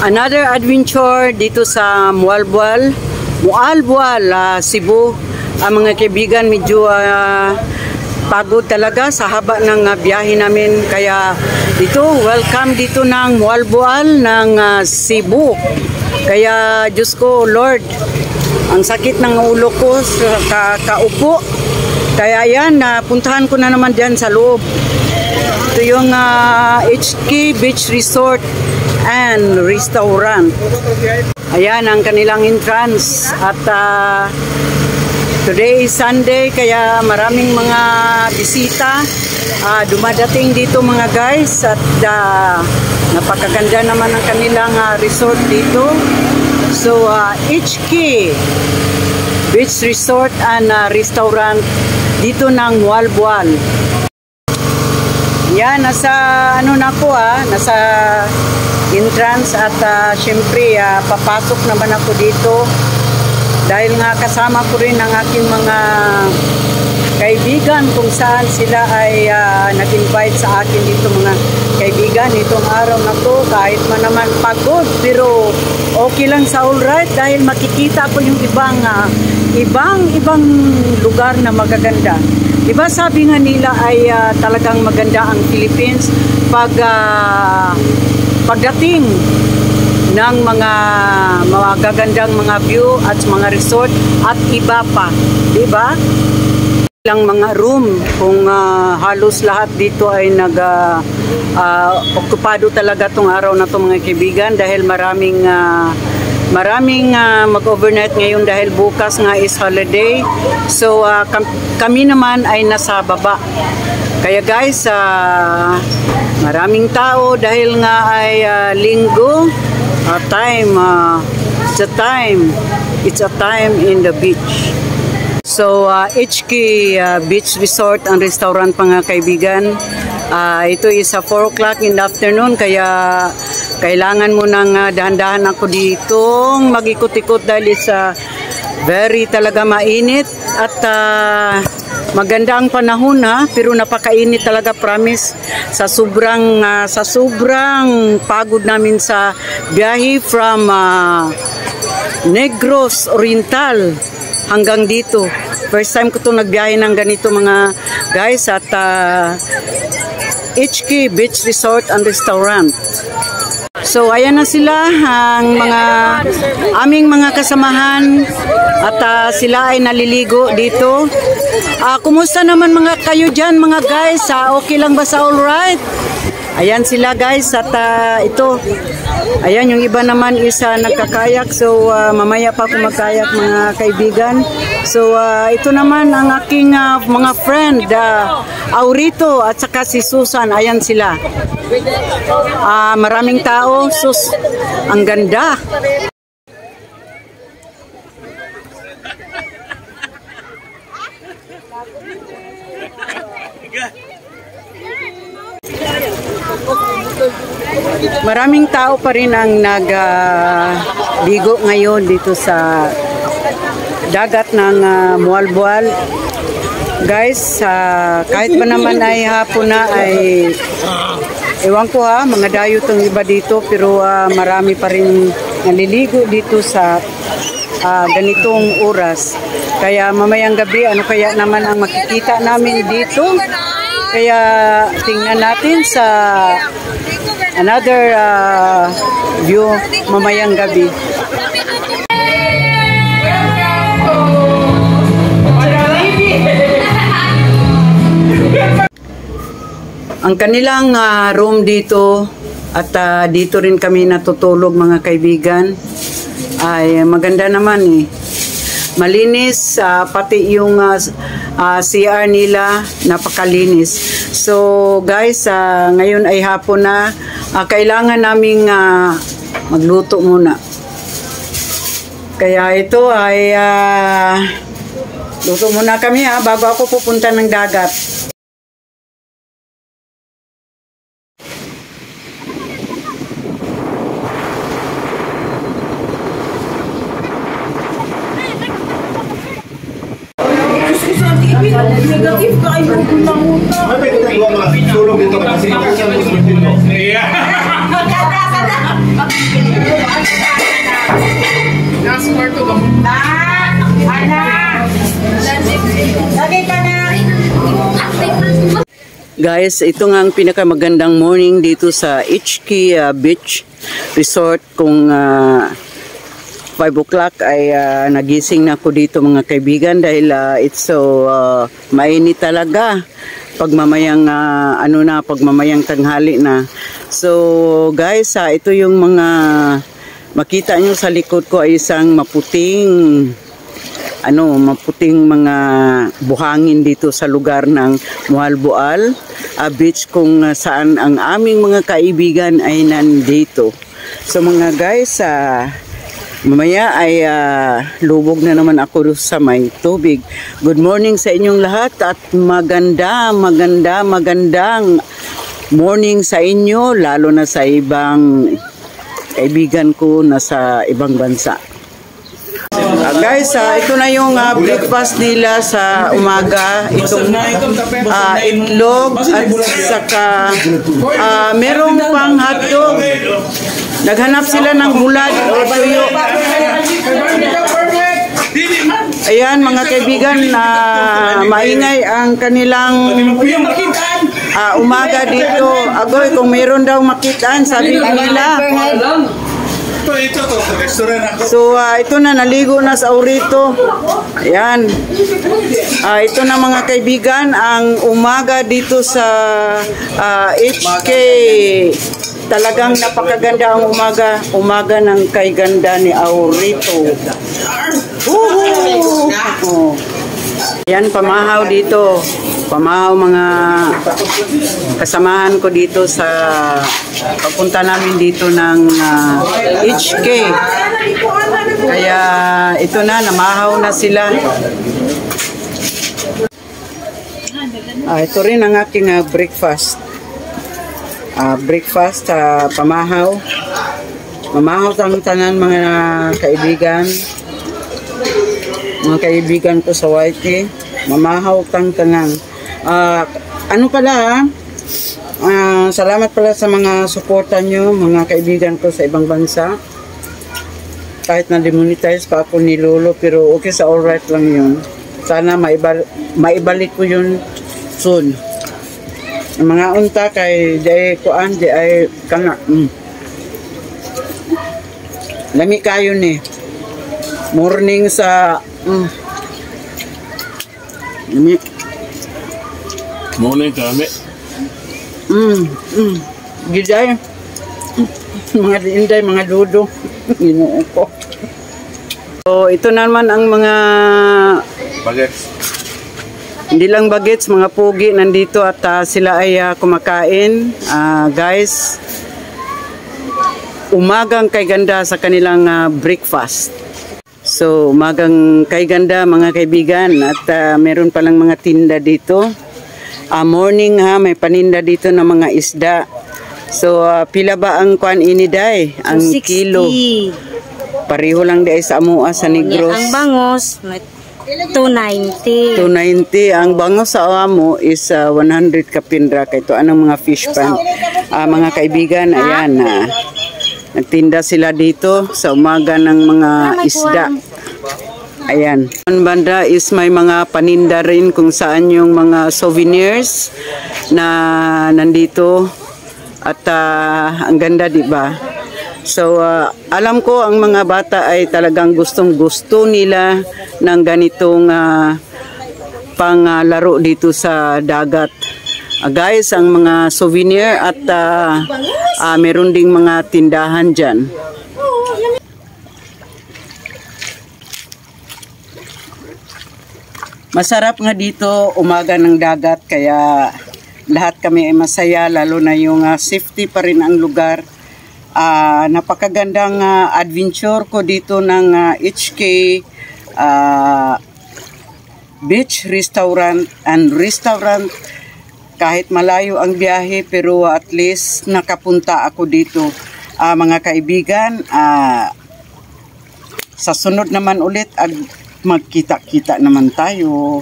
Another adventure dito sa Mualbual, Cebu. Mga kaibigan, medyo pagod talaga sa haba ng biyahe namin. Kaya dito, welcome dito ng Mualbual ng Cebu. Kaya Diyos ko, Lord, ang sakit ng ulo ko sa kaupo. Kaya yan, puntahan ko na naman dyan sa loob. Ito yung HK Beach Resort and Restaurant. Ayan ang kanilang entrance. At today is Sunday, kaya maraming mga bisita dumadating dito mga guys. At napakaganda naman ang kanilang resort dito. So HK Beach Resort and Restaurant dito ng Mualbual. Yan, nasa nasa entrance. At syempre papasok naman ako dito dahil nga kasama ko rin ang aking mga kaibigan kung saan sila ay nag-invite sa akin dito mga kaibigan. Itong araw na to, kahit man naman pagod, pero okay lang sa alright dahil makikita ko yung ibang lugar na magaganda. Diba sabi nga nila ay talagang maganda ang Philippines pagdating ng mga magagandang mga view at mga resort at iba pa, diba? Ilang mga room kung halos lahat dito ay okupado talaga tong araw na to mga kaibigan dahil maraming mag-overnight ngayon dahil bukas nga is holiday. So kami naman ay nasa baba. Kaya guys, maraming tao dahil nga ay linggo. It's a time in the beach. So HK Beach Resort and Restaurant mga kaibigan. Ito is 4 o'clock in the afternoon, kaya kailangan mo nang dahan-dahan ako ditong mag-ikot-ikot dahil sa very talaga mainit. At maganda ang panahon pero napakainit talaga, promise. Sa sobrang pagod namin sa biyahe from Negros Oriental hanggang dito. First time ko itong nagbiyahe ng ganito mga guys. At HK Beach Resort and Restaurant. So ayan na sila ang aming mga kasamahan at sila ay naliligo dito. Kumusta naman mga kayo dyan mga guys? Okay lang ba sa alright? Ayan sila guys. At ito, ayan yung iba naman isa nagkakayak. So mamaya pa ako magkayak mga kaibigan. So ito naman ang aking mga friend, Aurito at saka si Susan. Ayan sila. Maraming tao. Sus, ang ganda. Maraming tao pa rin ang nagbigo ngayon dito sa dagat ng Mualbual. Guys, kahit ba naman ay hapon na ay ewan ko mga dayo tong iba dito, pero marami pa rin naliligo dito sa ganitong oras. Kaya mamayang gabi, ano kaya naman ang makikita namin dito? Kaya tingnan natin sa another view mamayang gabi. Ang kanilang room dito at dito rin kami natutulog mga kaibigan ay maganda naman malinis, pati yung CR nila napakalinis. So guys, ngayon ay hapon na, kailangan naming magluto muna. Kaya ito ay luto muna kami bago ako pupunta ng dagat. Negative ka ay magpunta-punta. May pinagawa mga sulong dito kasi. Guys, ito nga ang pinakamagandang morning dito sa HK Beach Resort. Kung 5 o'clock ay nagising na ako dito mga kaibigan dahil it's so mainit talaga pagmamayang pagmamayang tanghali na. So guys, ito yung mga makita nyo sa likod ko ay isang maputing mga buhangin dito sa lugar ng Mualboal Beach kung saan ang aming mga kaibigan ay nandito. So mga guys, mamaya ay lubog na naman ako sa may tubig. Good morning sa inyong lahat at magandang morning sa inyo, lalo na sa ibang kaibigan ko na sa ibang bansa. Guys, ito na yung breakfast nila sa umaga. Itong itlog at saka merong pang hotdog. Naghanap sila ng bulad o tuyo. Ayan mga kaibigan, maingay ang kanilang umaga dito. Agoy, kung meron daw makitaan, sabi nila. So ito na, naligo na sa Aurito. Ayan. Ito na mga kaibigan, ang umaga dito sa HK. Talagang napakaganda ang umaga ng kay ganda ni Aurito. Ayan, pamahaw dito. Pamahaw mga kasamahan ko dito sa pagpunta namin dito ng HK. Kaya ito na, namahaw na sila. Ito rin ang aking breakfast. Pamahaw. Mamahaw ang tanan mga kaibigan. Mga kaibigan ko sa YT. Mamahaw tang tanan. Salamat pala sa mga suporta nyo, mga kaibigan ko sa ibang bansa. Kahit na demonetize pa ako ni Lolo, pero okay, sa alright lang yun. Sana maibalik ko yun soon. Ang mga unta kay di ay kana. Lami kayo ni. Morning sa lami. Morning kami. Giday. Mga inday, mga dudo. Ginoo ko. So, ito naman ang mga Bagets. hindi lang bagets, mga pugi nandito at sila ay kumakain. Guys, umagang kay ganda sa kanilang breakfast. So, umagang kay ganda mga kaibigan at meron palang mga tinda dito. Morning may paninda dito ng mga isda. So, pila ba ang kuan ini day? Ang 260. kilo. Pareho lang day sa amua sa Negros. Ang bangos, 290. 290. Ang bangos sa amo is 100 kapindra. Ito anong mga fish pan. Mga kaibigan, ayan. Nagtinda sila dito sa umaga ng mga isda. Ayan. Ang banda is may mga paninda rin kung saan yung mga souvenirs na nandito. At ang ganda, di ba? So, alam ko ang mga bata ay talagang gustong-gusto nila ng ganitong panglaro dito sa dagat. Guys, ang mga souvenir at meron ding mga tindahan dyan. Masarap nga dito umaga ng dagat kaya lahat kami ay masaya, lalo na yung safety pa rin ang lugar. Napakagandang adventure ko dito ng HK Beach Restaurant and Restaurant. Kahit malayo ang biyahe pero at least nakapunta ako dito. Mga kaibigan, sa sunod naman ulit magkita-kita naman tayo.